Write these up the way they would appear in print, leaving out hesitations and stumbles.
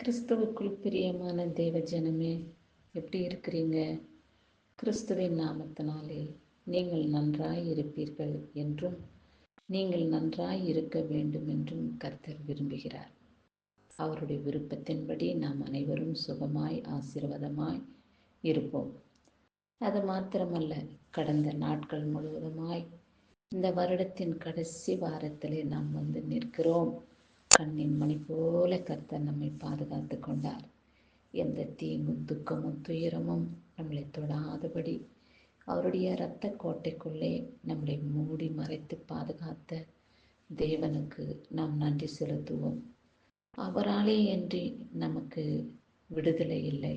கிறிஸ்துவுக்குள் பிரியமான தேவ ஜனமே, எப்படி இருக்கிறீங்க? கிறிஸ்துவின் நாமத்தினாலே நீங்கள் நன்றாய் இருப்பீர்கள் என்றும் நீங்கள் நன்றாய் இருக்க வேண்டும் என்றும் கர்த்தர் விரும்புகிறார். அவருடைய விருப்பத்தின்படி நாம் அனைவரும் சுகமாய் ஆசீர்வாதமாய் இருப்போம். அது மாத்திரமல்ல, கடந்த நாட்கள் முழுவதுமாய் இந்த வருடத்தின் கடைசி வாரத்திலே நாம் வந்து நிற்கிறோம். கண்ணின் மணி போல கர்த்தர் நம்மை பாதுகாத்து கொண்டார். எந்த தீங்கும் துக்கமும் துயரமும் நம்மளை தொடாதபடி அவருடைய இரத்த கோட்டைக்குள்ளே நம்மளை மூடி மறைத்து பாதுகாத்த தேவனுக்கு நாம் நன்றி செலுத்துவோம். அவராலே அன்றி நமக்கு விடுதலை இல்லை,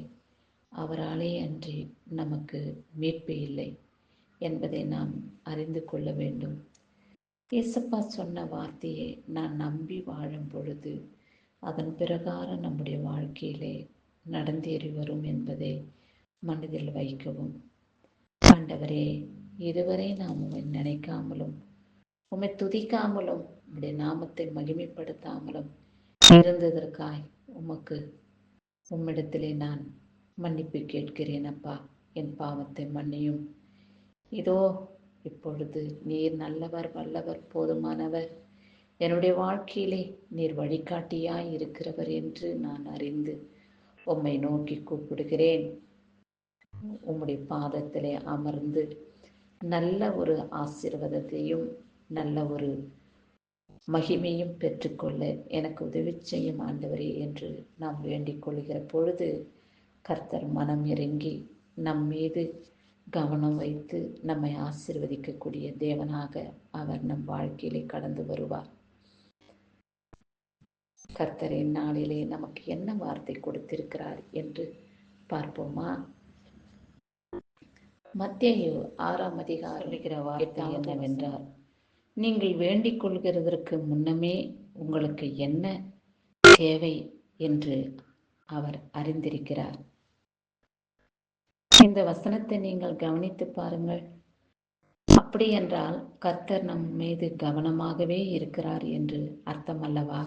அவராலே அன்றி நமக்கு மீட்பு இல்லை என்பதை நாம் அறிந்து கொள்ள வேண்டும். இயேசப்பா சொன்ன வார்த்தையை நான் நம்பி வாழும் பொழுது அதன் பிரகாரம் நம்முடைய வாழ்க்கையிலே நடந்தேறி வரும் என்பதை மனதில் வைக்கவும். ஆண்டவரே, இதுவரை நாம் உம்மை நினைக்காமலும் உம்மை துதிக்காமலும் உம்முடைய நாமத்தை மகிமைப்படுத்தாமலும் இருந்ததற்காய் உம்மிடத்திலே நான் மன்னிப்பு கேட்கிறேன். அப்பா, என் பாவத்தை மன்னியும். இதோ இப்பொழுது நீர் நல்லவர், வல்லவர், போதுமானவர், என்னுடைய வாழ்க்கையிலே நீர் வழிகாட்டியாய் இருக்கிறவர் என்று நான் அறிந்து உம்மை நோக்கி கூப்பிடுகிறேன். உம்முடைய பாதத்திலே அமர்ந்து நல்ல ஒரு ஆசீர்வாதத்தையும் நல்ல ஒரு மகிமையும் பெற்றுக்கொள்ள எனக்கு உதவி செய்யும் ஆண்டவரே என்று நாம் வேண்டிக் கொள்கிற பொழுது கர்த்தர் மனம் இறங்கி நம் மீது கவனம் வைத்து நம்மை ஆசீர்வதிக்கக்கூடிய தேவனாக அவர் நம் வாழ்க்கையிலே கடந்து வருவார். கர்த்தரின் நாளிலே நமக்கு என்ன வார்த்தை கொடுத்திருக்கிறார் என்று பார்ப்போமா? மத்தேயு 6ஆம் அதிகாரம் வார்த்தை என்னவென்றால், நீங்கள் வேண்டிக் கொள்கிறதற்கு முன்னமே உங்களுக்கு என்ன தேவை என்று அவர் அறிந்திருக்கிறார். இந்த வசனத்தை நீங்கள் கவனித்து பாருங்கள். அப்படி என்றால் கர்த்தர் நம் மீது கவனமாகவே இருக்கிறார் என்று அர்த்தம் அல்லவா?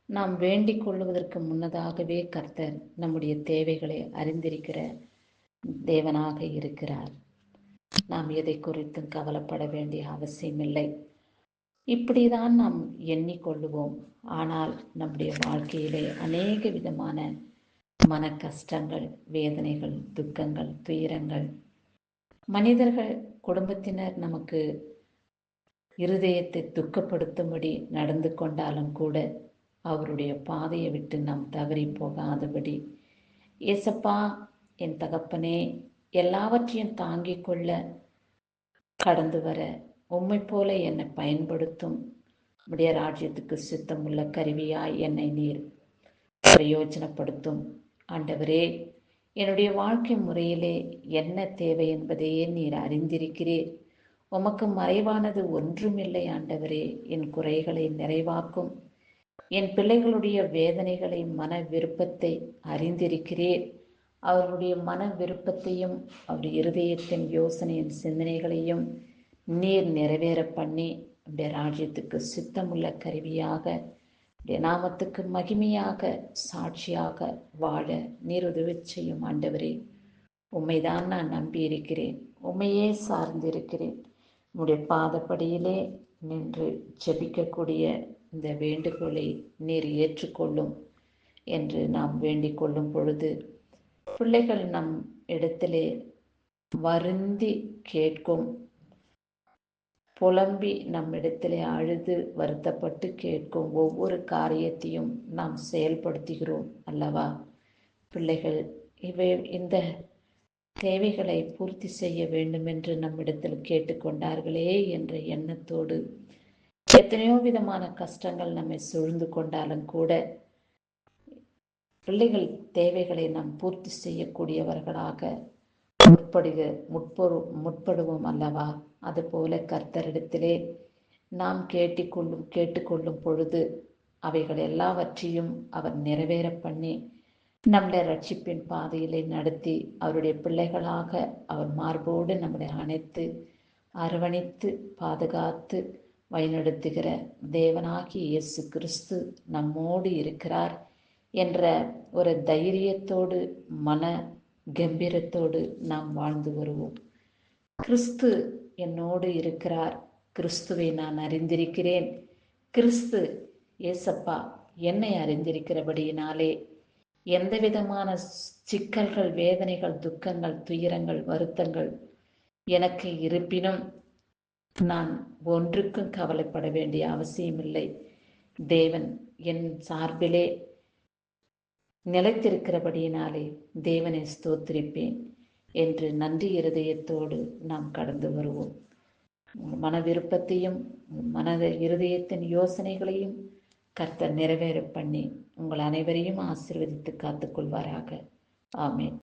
நாம் வேண்டிக் கொள்வதற்கு முன்னதாகவே கர்த்தர் நம்முடைய தேவைகளை அறிந்திருக்கிற தேவனாக இருக்கிறார். நாம் எதை குறித்தும் கவலைப்பட வேண்டிய அவசியமில்லை. இப்படிதான் நாம் எண்ணிக்கொள்ளுவோம். ஆனால் நம்முடைய வாழ்க்கையிலே அநேக விதமான மன கஷ்டங்கள், வேதனைகள், துக்கங்கள், துயரங்கள், மனிதர்கள், குடும்பத்தினர் நமக்கு இருதயத்தை துக்கப்படுத்தும்படி நடந்து கொண்டாலும் கூட அவருடைய பாதையை விட்டு நாம் தவறி போகாதபடி, ஏசப்பா என் தகப்பனே, எல்லாவற்றையும் தாங்கிக் கொள்ள கடந்து வர உம்மை போல என்னை பயன்படுத்தும். உடைய ராஜ்யத்துக்கு சித்தமுள்ள கருவியாய் என்னை நீர் பிரயோஜனப்படுத்தும். ஆண்டவரே, என்னுடைய வாழ்க்கை முறையிலே என்ன தேவை என்பதையே நீர் அறிந்திருக்கிறீர். உமக்கு மறைவானது ஒன்றுமில்லை. ஆண்டவரே, என் குறைகளை நிறைவாக்கும். என் பிள்ளைகளுடைய வேதனைகளை, மன விருப்பத்தை அறிந்திருக்கிறீர். அவர்களுடைய மன விருப்பத்தையும் அவருடைய இருதயத்தின் யோசனையின் சிந்தனைகளையும் நீர் நிறைவேற பண்ணி உடைய ராஜ்யத்துக்கு சித்தமுள்ள கருவியாக, நாமத்துக்கு மகிமையாக, சாட்சியாக வாழ நீர் உதவி செய்யும். ஆண்டவரே, உம்மைதான் நான் நம்பியிருக்கிறேன், உம்மையே சார்ந்திருக்கிறேன். உம்முடைய பாதப்படியிலே நின்று ஜெபிக்கக்கூடிய இந்த வேண்டுகோளை நீர் ஏற்றுக்கொள்ளும் என்று நாம் வேண்டிக் கொள்ளும் பொழுது, பிள்ளைகள் நம் இடத்திலே வருந்தி கேட்கும், புலம்பி நம்மிடத்திலே அழுது வருத்தப்பட்டு கேட்கும் ஒவ்வொரு காரியத்தையும் நாம் செயல்படுத்துகிறோம் அல்லவா? பிள்ளைகள் இந்த தேவைகளை பூர்த்தி செய்ய வேண்டும் என்று நம்மிடத்தில் கேட்டுக்கொண்டார்களே என்ற எண்ணத்தோடு எத்தனையோ விதமான கஷ்டங்கள் நம்மை சூழ்ந்து கொண்டாலும் கூட பிள்ளைகள் தேவைகளை நாம் பூர்த்தி செய்யக்கூடியவர்களாக முற்படுவோம் அல்லவா? அதுபோல கர்த்தரிடத்திலே நாம் கேட்டுக்கொள்ளும் பொழுது அவைகள் எல்லாவற்றையும் அவர் நிறைவேற பண்ணி நம்முடைய ரட்சிப்பின் பாதையிலே நடத்தி அவருடைய பிள்ளைகளாக அவர் மார்போடு நம்முடைய அணைத்து அரவணைத்து பாதுகாத்து வழிநடத்துகிற தேவனாகிய இயேசு கிறிஸ்து நம்மோடு இருக்கிறார் என்ற ஒரு தைரியத்தோடு, மன கம்பீரத்தோடு நாம் வாழ்ந்து வருவோம். கிறிஸ்து என்னோடு இருக்கிறார், கிறிஸ்துவை நான் அறிந்திருக்கிறேன், கிறிஸ்து ஏசப்பா என்னை அறிந்திருக்கிறபடியினாலே எந்த விதமான சிக்கல்கள், வேதனைகள், துக்கங்கள், துயரங்கள், வருத்தங்கள் எனக்கு இருப்பினும் நான் ஒன்றுக்கும் கவலைப்பட வேண்டிய அவசியமில்லை. தேவன் என் சார்பிலே நிலைத்திருக்கிறபடியினாலே தேவனை ஸ்தோத்திரிப்பேன் என்று நன்றி இருதயத்தோடு நாம் கடந்து வருவோம். மன விருப்பத்தையும் மனத இருதயத்தின் யோசனைகளையும் கர்த்தர் நிறைவேற பண்ணி உங்கள் அனைவரையும் ஆசீர்வதித்து காத்துக்கொள்வாராக. ஆமென்.